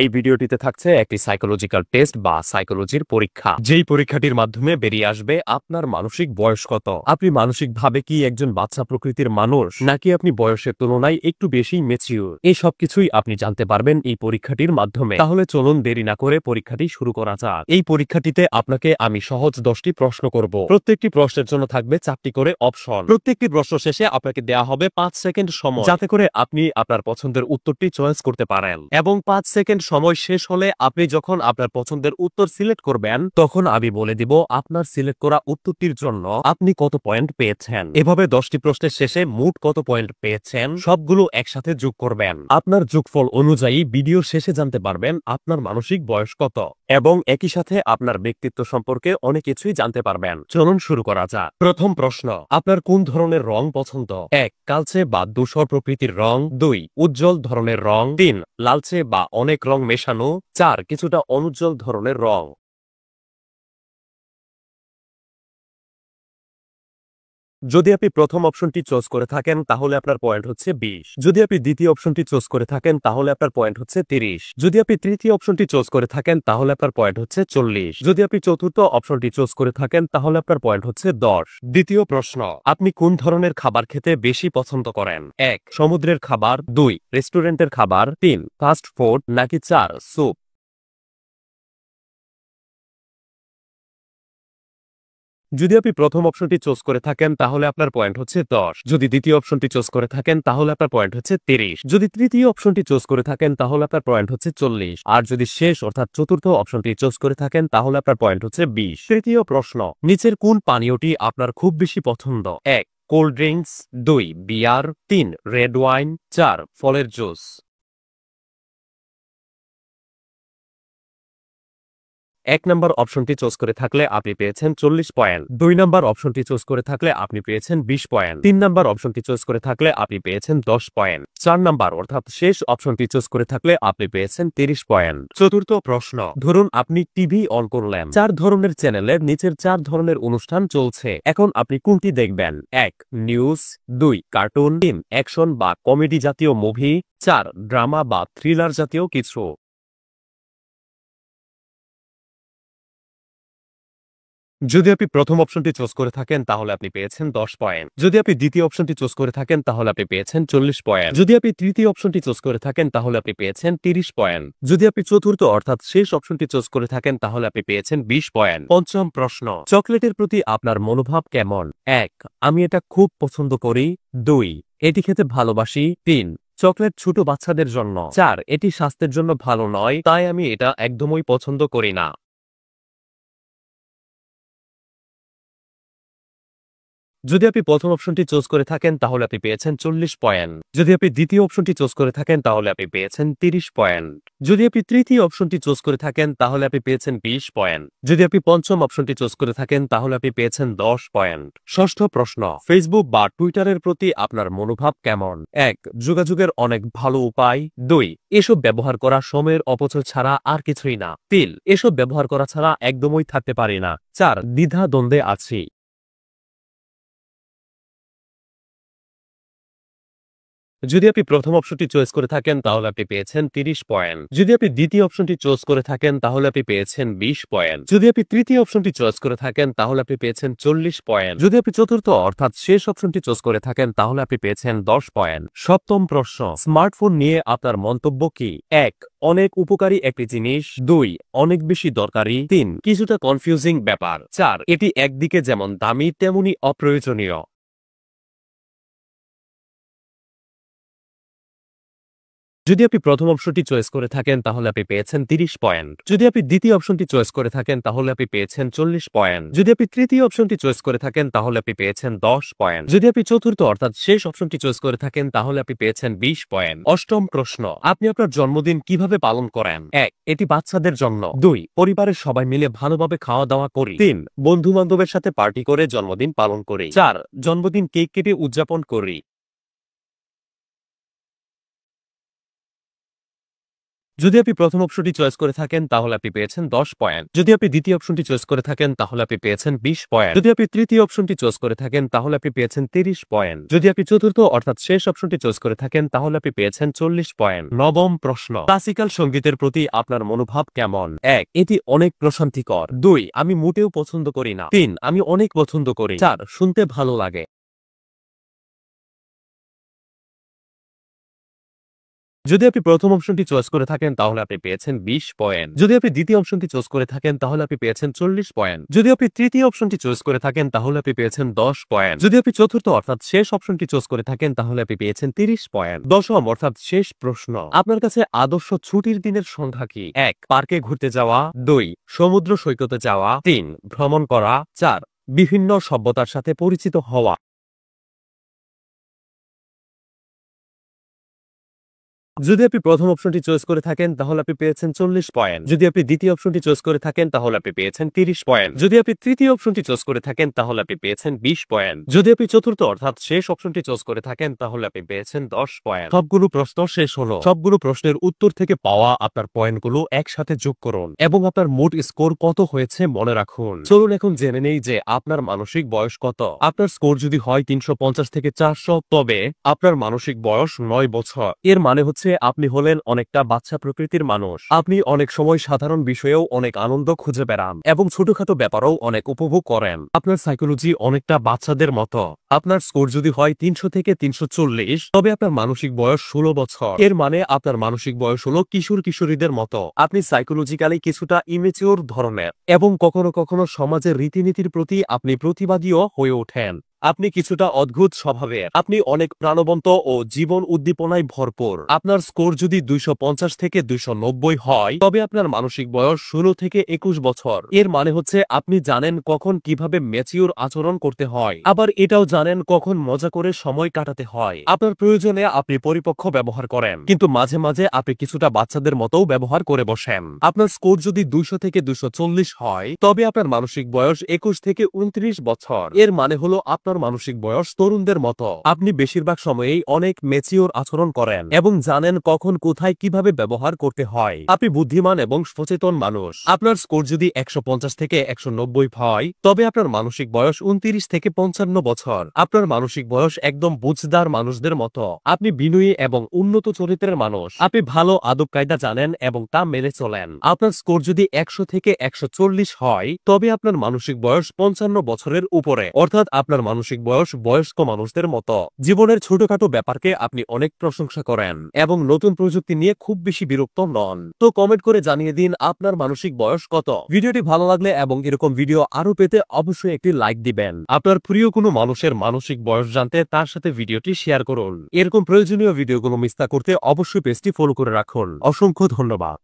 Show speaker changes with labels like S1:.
S1: এই ভিডিওটিতে থাকছে একটি সাইকোলজিক্যাল টেস্ট বা সাইকোলজির পরীক্ষা, যেই পরীক্ষাটির মাধ্যমে বেরিয়ে আসবে আপনার মানসিক বয়স কত। আপনি মানসিকভাবে কি একজন বাচ্চা প্রকৃতির মানুষ, নাকি আপনি বয়সের তুলনায় একটু বেশি ম্যাচিউর। এই সবকিছুই আপনি জানতে পারবেন এই পরীক্ষাটির মাধ্যমে। তাহলে চলুন দেরি না করে পরীক্ষাটি শুরু করা যাক। এই পরীক্ষাটিতে আপনাকে আমি সহজ 10টি প্রশ্ন করব। প্রত্যেকটি প্রশ্নের জন্য থাকবে 4টি করে অপশন। প্রত্যেকটি প্রশ্ন শেষে আপনাকে দেয়া হবে 5 সেকেন্ড সময়, যাতে করে আপনি আপনার পছন্দের উত্তরটি চয়েস করতে পারেন। এবং 5 সেকেন্ড সময় শেষ হলে আপনি যখন আপনার পছন্দের উত্তর সিলেক্ট করবেন, তখন আমি বলে দিব আপনার সিলেক্ট করা উত্তরটির জন্য আপনি কত পয়েন্ট পেয়েছেন। এভাবে 10টি প্রশ্নের শেষে মোট কত পয়েন্ট পেয়েছেন সবগুলো একসাথে যোগ করবেন। আপনার যোগফল অনুযায়ী ভিডিওর শেষে জানতে পারবেন আপনার মানসিক বয়স কত, এবং একই সাথে আপনার ব্যক্তিত্ব সম্পর্কে অনেক কিছুই জানতে পারবেন। চলুন শুরু করা যাক। প্রথম প্রশ্ন, আপনার কোন ধরনের রং পছন্দ? 1. কালচে বা ধূসর প্রকৃতির রং। 2. উজ্জ্বল ধরনের রং। 3. লালচে বা অনেক রং মেশানো। 4. কিছুটা অনুজ্জ্বল ধরনের রং। যদি আপনি প্রথম অপশনটি চুজ করে থাকেন তাহলে আপনার পয়েন্ট হচ্ছে 20। যদি আপনি দ্বিতীয় অপশনটি চুজ করে থাকেন তাহলে আপনার পয়েন্ট হচ্ছে 30। যদি আপনি তৃতীয় অপশনটি চুজ করে থাকেন তাহলে আপনার পয়েন্ট হচ্ছে 40। যদি আপনি চতুর্থ অপশনটি চুজ করে থাকেন তাহলে আপনার পয়েন্ট হচ্ছে 10। দ্বিতীয় প্রশ্ন, আপনি কোন ধরনের খাবার খেতে বেশি পছন্দ করেন? 1. সমুদ্রের খাবার। 2. রেস্টুরেন্টের খাবার। 3. Fast food. নাকি 4. স্যুপ। যদি আপনি প্রথম অপশনটি চুজ করে থাকেন তাহলে আপনার পয়েন্ট হচ্ছে 10। যদি দ্বিতীয় অপশনটি চুজ করে থাকেন তাহলে আপনার পয়েন্ট হচ্ছে 30। যদি তৃতীয় অপশনটি চুজ করে থাকেন তাহলে আপনার পয়েন্ট হচ্ছে 40। আর যদি শেষ অর্থাৎ চতুর্থ অপশনটি চুজ করে থাকেন তাহলে আপনার পয়েন্ট হচ্ছে 20। তৃতীয় প্রশ্ন, নিচের কোন পানীয়টি আপনার খুব বেশি পছন্দ? 1. Cold drinks. 2. বিয়ার। 3. Red wine. 4. ফলের জুস। 1 নম্বর অপশনটি চুজ করে থাকলে আপনি পেয়েছেন 40 পয়েন্ট। 2 নম্বর অপশনটি চুজ করে থাকলে আপনি পেয়েছেন 20 পয়েন্ট। 3 নম্বর অপশনটি চুজ করে থাকলে আপনি পেয়েছেন 10 পয়েন্ট। 4 নম্বর অর্থাৎ শেষ অপশনটি চুজ করে থাকলে আপনি পেয়েছেন 30 পয়েন্ট। চতুর্থ প্রশ্ন, ধরুন আপনি টিভি অন করলেন। 4 ধরনের চ্যানেলের নিচের 4 ধরনের অনুষ্ঠান চলছে। এখন আপনি কোনটি দেখবেন? 1. নিউজ। 2. কার্টুন। 3. অ্যাকশন বা কমেডি জাতীয় মুভি। 4. ড্রামা বা থ্রিলার জাতীয় কিছু। যদি আপনি প্রথম অপশনটি চুজ করে থাকেন তাহলে আপনি পেয়েছেন 10 পয়েন্ট। যদি আপনি দ্বিতীয় অপশনটি চুজ করে থাকেন তাহলে আপনি পেয়েছেন 40 পয়েন্ট। যদি আপনি তৃতীয় অপশনটি চুজ করে থাকেন তাহলে আপনি পেয়েছেন 30 পয়েন্ট। যদি আপনি চতুর্থ অর্থাৎ শেষ অপশনটি চুজ করে থাকেন তাহলে আপনি পেয়েছেন 20 পয়েন্ট। পঞ্চম প্রশ্ন, চকলেটের প্রতি আপনার মনোভাব কেমন? 1. আমি এটা খুব পছন্দ করি। 2. এটি খেতে ভালোবাসি। 3. চকলেট ছোট বাচ্চাদের জন্য। 4. এটি স্বাস্থ্যের জন্য ভালো নয়, তাই আমি এটা একদমই পছন্দ করি না। যদি আপনি প্রথম অপশনটি চুজ করে থাকেন তাহলে আপনি পেয়েছেন 40 পয়েন্ট। যদি আপনি দ্বিতীয় অপশনটি চুজ করে থাকেন তাহলে আপনি পেয়েছেন 30 পয়েন্ট। যদি আপনি তৃতীয় অপশনটি চুজ করে থাকেন তাহলে আপনি পেয়েছেন 20 পয়েন্ট। যদি আপনি পঞ্চম অপশনটি চুজ করে থাকেন তাহলে আপনি পেয়েছেন 10 পয়েন্ট। ষষ্ঠ প্রশ্ন, ফেসবুক বা টুইটারের প্রতি আপনার মনোভাব কেমন? 1. যোগাযোগের অনেক ভালো উপায়। 2. এসব ব্যবহার করা সময়ের অপচয় ছাড়া আর কিছুই না। 3. এসব ব্যবহার করা ছাড়া একদমই থাকতে পারি না। 4. দ্বিধা দ্বন্দ্বে আছি। যদি আপনি প্রথম অপশনটি চয়েস করে থাকেন তাহলে আপনি পেয়েছেন 30 পয়েন্ট। যদি আপনি দ্বিতীয় অপশনটি চয়েস করে থাকেন তাহলে আপনি পেয়েছেন 20 পয়েন্ট। যদি আপনি তৃতীয় অপশনটি চয়েস করে থাকেন তাহলে আপনি পেয়েছেন 40 পয়েন্ট। যদি আপনি চতুর্থ অর্থাৎ শেষ অপশনটি চয়েস করে থাকেন তাহলে আপনি পেয়েছেন 10 পয়েন্ট। সপ্তম প্রশ্ন, স্মার্টফোন নিয়ে আপনার মন্তব্য কি? 1. অনেক উপকারী একটি জিনিস। 2. অনেক বেশি দরকারি। 3. কিছুটা কনফিউজিং ব্যাপার। 4. এটি একদিকে যেমন দামি তেমনি অপ্রয়োজনীয়। যদি আপনি প্রথম অপশনটি চয়েস করে থাকেন তাহলে আপনি পেয়েছেন 30 পয়েন্ট। যদি আপনি দ্বিতীয় অপশনটি চয়েস করে থাকেন তাহলে আপনি পেয়েছেন 40 পয়েন্ট। যদি আপনি তৃতীয় অপশনটি চয়েস করে থাকেন তাহলে আপনি পেয়েছেন 10 পয়েন্ট। যদি আপনি চতুর্থ অর্থাৎ শেষ অপশনটি চয়েস করে থাকেন তাহলে আপনি পেয়েছেন 20 পয়েন্ট। অষ্টম প্রশ্ন, আপনি আপনার জন্মদিন কিভাবে পালন করেন? 1. এটি বাচ্চাদের জন্য। 2. পরিবারের সবাই মিলে ভালোভাবে খাওয়া দাওয়া করি। 3. বন্ধু বান্ধবের সাথে পার্টি করে জন্মদিন পালন করি। 4. জন্মদিন কেক কেটে উদযাপন করি। যদি আপনি প্রথম অপশনটি চয়েস করে থাকেন তাহলে আপনি পেয়েছেন 10 পয়েন্ট। যদি আপনি দ্বিতীয় অপশনটি চয়েস করে থাকেন তাহলে আপনি পেয়েছেন 20 পয়েন্ট। যদি আপনি তৃতীয় অপশনটি চয়েস করে থাকেন তাহলে আপনি পেয়েছেন 30 পয়েন্ট। যদি আপনি চতুর্থ অর্থাৎ শেষ অপশনটি চয়েস করে থাকেন তাহলে আপনি পেয়েছেন 40 পয়েন্ট। নবম প্রশ্ন, ক্লাসিক্যাল সঙ্গীতের প্রতি আপনার মনোভাব কেমন? 1, এটি অনেক প্রশান্তিকর। 2, আমি মোটেও পছন্দ করি না। 3, আমি অনেক পছন্দ করি। 4, শুনতে ভালো লাগে। যদি আপনি প্রথম অপশনটি চয়েস করে থাকেন তাহলে আপনি পেয়েছেন 20 পয়েন্ট। যদি আপনি দ্বিতীয় অপশনটি চয়েস করে থাকেন তাহলে আপনি পেয়েছেন 40 পয়েন্ট। যদি আপনি তৃতীয় অপশনটি চয়েস করে থাকেন তাহলে আপনি পেয়েছেন 10 পয়েন্ট। যদি আপনি চতুর্থ অর্থাৎ শেষ অপশনটি চয়েস করে থাকেন তাহলে আপনি পেয়েছেন 30 পয়েন্ট। দশম অর্থাৎ শেষ প্রশ্ন, আপনার কাছে আদর্শ ছুটির দিনের সংখ্যা কি? 1, পার্কে ঘুরতে যাওয়া। 2, সমুদ্র সৈকতে যাওয়া। 3, ভ্রমণ করা। 4, বিভিন্ন সভ্যতার সাথে পরিচিত হওয়া। যদি আপনি প্রথম অপশনটি চয়েস করে থাকেন তাহলে আপনি পেয়েছেন 40 পয়েন্ট। যদি আপনি দ্বিতীয় অপশনটি চয়েস করে থাকেন তাহলে আপনি পেয়েছেন 30 পয়েন্ট। যদি আপনি তৃতীয় অপশনটি চয়েস করে থাকেন তাহলে আপনি পেয়েছেন 20 পয়েন্ট। যদি আপনি চতুর্থ অর্থাৎ শেষ অপশনটি চয়েস করে থাকেন তাহলে আপনি পেয়েছেন 10 পয়েন্ট। সবগুলো প্রশ্ন শেষ হলো। সবগুলো প্রশ্নের উত্তর থেকে পাওয়া আপনার পয়েন্টগুলো একসাথে যোগ করুন এবং আপনার মোট স্কোর কত হয়েছে মনে রাখুন। চলুন এখন জেনে নেই যে আপনার মানসিক বয়স কত। আপনার স্কোর যদি হয় 350 থেকে 400 তবে আপনার মানসিক বয়স 9 বছর। এর মানে হচ্ছে আপনি হলেন অনেকটা বাচ্চা প্রকৃতির মানুষ। আপনি অনেক সময় সাধারণ বিষয়েও অনেক আনন্দ খুঁজে বেড়ান এবং ছোটখাটো ব্যাপারেও অনেক উপভোগ করেন। আপনার সাইকোলজি অনেকটা বাচ্চাদের মতো। আপনার স্কোর যদি হয় 300 থেকে 340 তবে আপনার মানসিক বয়স 16 বছর। এর মানে আপনার মানসিক বয়স হলো কিশোর কিশোরীদের মতো। আপনি সাইকোলজিক্যালি কিছুটা ইমেচিওর ধরনের এবং কখনো কখনো সমাজের রীতিনীতির প্রতি আপনি প্রতিবাদীও হয়ে ওঠেন। আপনি কিছুটা অদ্ভুত স্বভাবের। আপনি অনেক প্রাণবন্ত ও জীবন উদ্দীপনায় ভরপুর। আপনার স্কোর যদি 250 থেকে 290 হয় তবে আপনার মানসিক বয়স 16 থেকে 21 বছর। এর মানে হচ্ছে আপনি জানেন কখন কিভাবে ম্যাচিউর আচরণ করতে হয়, আবার এটাও জানেন কখন মজা করে সময় কাটাতে হয়। আপনার প্রয়োজনে আপনি পরিপক্ক ব্যবহার করেন, কিন্তু মাঝে মাঝে আপনি কিছুটা বাচ্চাদের মতোও ব্যবহার করে বসেন। আপনার স্কোর যদি 200 থেকে 240 হয় তবে আপনার মানসিক বয়স 21 থেকে 29 বছর। এর মানে হলো আপনার মানসিক বয়স তরুণদের মতো। আপনি বেশিরভাগ সময়েই অনেক ম্যাচিওর আচরণ করেন এবং জানেন কখন কোথায় কিভাবে ব্যবহার করতে হয়। আপনি বুদ্ধিমান এবং সচেতন মানুষ। আপনার স্কোর যদি 150 থেকে 190 হয় তবে আপনার মানসিক বয়স 29 থেকে 55 বছর। আপনার মানসিক বয়স একদম বুঝদার মানুষদের মতো। আপনি বিনয়ী এবং উন্নত চরিত্রের মানুষ। আপনি ভালো আদব কায়দা জানেন এবং তা মেনে চলেন। আপনার স্কোর যদি 100 থেকে 140 হয় তবে আপনার মানসিক বয়স 55 বছরের উপরে, অর্থাৎ আপনার মানসিক বয়স বয়স্ক মানুষদের মতো। জীবনের ছোটখাটো ব্যাপারকে আপনি অনেক প্রশংসা করেন এবং নতুন প্রযুক্তি নিয়ে খুব বেশি বিরক্ত নন। তো কমেন্ট করে জানিয়ে দিন আপনার মানসিক বয়স কত। ভিডিওটি ভালো লাগলে এবং এরকম ভিডিও আরো পেতে অবশ্যই একটি লাইক দিবেন। আপনার প্রিয় কোনো মানুষের মানসিক বয়স জানতে তার সাথে ভিডিওটি শেয়ার করুন। এরকম প্রয়োজনীয় ভিডিওগুলো মিস না করতে অবশ্যই পেজটি ফলো করে রাখুন। অসংখ্য ধন্যবাদ।